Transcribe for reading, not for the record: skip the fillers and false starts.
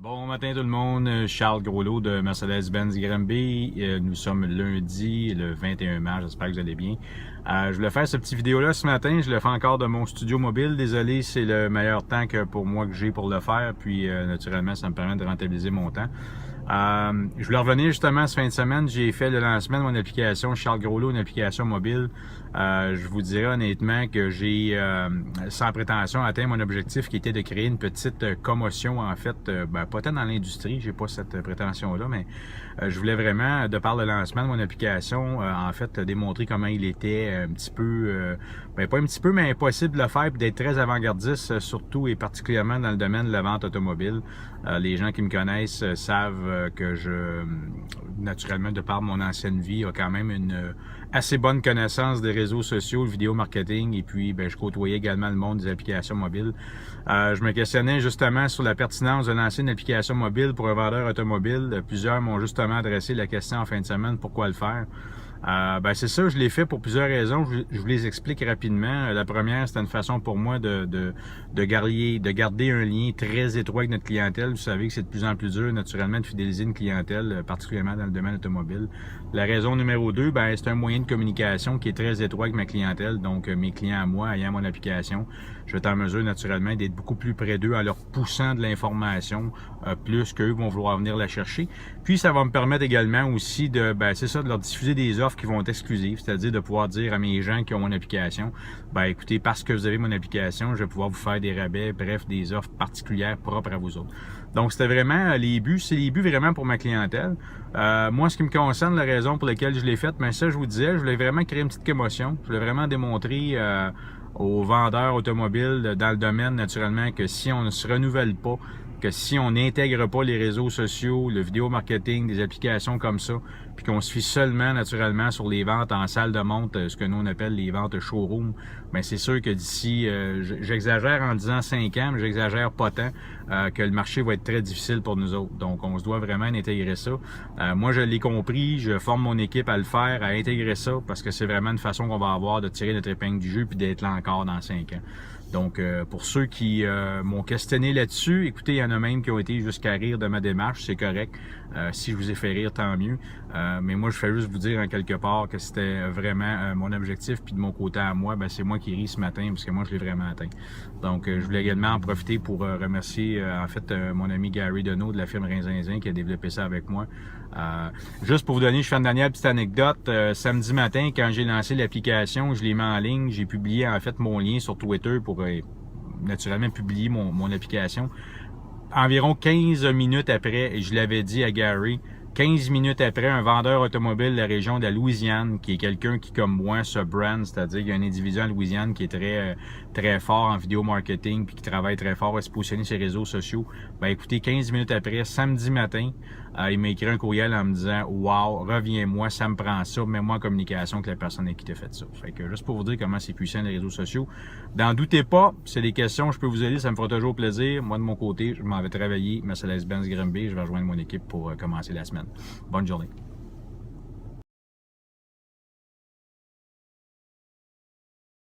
Bon matin tout le monde, Charles Groslot de Mercedes-Benz Granby. Nous sommes lundi, le 21 mars, j'espère que vous allez bien. Je voulais faire cette petite vidéo-là ce matin, je le fais encore de mon studio mobile. Désolé, c'est le meilleur temps que pour moi que j'ai pour le faire, puis naturellement, ça me permet de rentabiliser mon temps. Je voulais revenir justement ce fin de semaine, j'ai fait le lancement de mon application Charles Groslot, une application mobile. Je vous dirais honnêtement que j'ai, sans prétention, atteint mon objectif qui était de créer une petite commotion, en fait, pas tant dans l'industrie, j'ai pas cette prétention-là, mais je voulais vraiment, de par le lancement de mon application, en fait, démontrer comment il était un petit peu, pas un petit peu, mais impossible de le faire, puis d'être très avant-gardiste, surtout et particulièrement dans le domaine de la vente automobile. Les gens qui me connaissent savent que naturellement, de par mon ancienne vie, a quand même une assez bonne connaissance des réseaux sociaux, le vidéo marketing, et puis je côtoyais également le monde des applications mobiles. Je me questionnais justement sur la pertinence de lancer une application mobile pour un vendeur automobile. Plusieurs m'ont justement adressé la question en fin de semaine, pourquoi le faire? C'est ça, je l'ai fait pour plusieurs raisons. Je vous les explique rapidement. La première, c'était une façon pour moi de garder un lien très étroit avec notre clientèle. Vous savez que c'est de plus en plus dur, naturellement, de fidéliser une clientèle, particulièrement dans le domaine automobile. La raison numéro 2, c'est un moyen de communication qui est très étroit avec ma clientèle. Donc, mes clients à moi, ayant mon application, je vais être en mesure, naturellement, d'être beaucoup plus près d'eux en leur poussant de l'information, plus qu'eux vont vouloir venir la chercher. Puis, ça va me permettre également aussi de leur diffuser des offres qui vont être exclusives, c'est-à-dire de pouvoir dire à mes gens qui ont mon application, écoutez, parce que vous avez mon application, je vais pouvoir vous faire des rabais, bref, des offres particulières propres à vous autres. Donc, c'était vraiment les buts, c'est les buts vraiment pour ma clientèle. Moi, ce qui me concerne, la raison pour laquelle je l'ai faite, ça, je vous disais, je voulais vraiment créer une petite commotion. Je voulais vraiment démontrer aux vendeurs automobiles dans le domaine, naturellement, que si on ne se renouvelle pas, que si on n'intègre pas les réseaux sociaux, le vidéo marketing, des applications comme ça, puis qu'on se fie seulement naturellement sur les ventes en salle de monte, ce que nous on appelle les ventes showroom, c'est sûr que d'ici, j'exagère en disant 5 ans, mais j'exagère pas tant, que le marché va être très difficile pour nous autres. Donc on se doit vraiment intégrer ça. Moi je l'ai compris, je forme mon équipe à le faire, à intégrer ça, parce que c'est vraiment une façon qu'on va avoir de tirer notre épingle du jeu puis d'être là encore dans 5 ans. Donc, pour ceux qui m'ont questionné là-dessus, écoutez, il y en a même qui ont été jusqu'à rire de ma démarche, c'est correct. Si je vous ai fait rire, tant mieux. Mais moi, je fais juste vous dire en quelque part que c'était vraiment mon objectif. Puis de mon côté à moi, c'est moi qui ris ce matin parce que moi, je l'ai vraiment atteint. Donc, je voulais également en profiter pour remercier mon ami Gary Deneau de la firme Rinzinzin qui a développé ça avec moi. Juste pour vous donner, je fais une dernière petite anecdote. Samedi matin, quand j'ai lancé l'application, je l'ai mis en ligne. J'ai publié en fait mon lien sur Twitter pour naturellement publier mon application. Environ 15 minutes après, je l'avais dit à Gary, 15 minutes après, un vendeur automobile de la région de la Louisiane, qui est quelqu'un qui, comme moi, se brand, c'est-à-dire qu'il y a un individu en Louisiane qui est très fort en vidéo marketing, puis qui travaille très fort à se positionner sur les réseaux sociaux. Écoutez, 15 minutes après, samedi matin, il m'a écrit un courriel en me disant « Wow, reviens-moi, ça me prend ça, mets-moi en communication avec la personne avec qui t'a fait ça. » Fait que juste pour vous dire comment c'est puissant les réseaux sociaux. N'en doutez pas, c'est des questions, je peux vous aider, ça me fera toujours plaisir. Moi, de mon côté, je m'en vais travailler Mercedes-Benz Granby, je vais rejoindre mon équipe pour commencer la semaine. Bonne journée.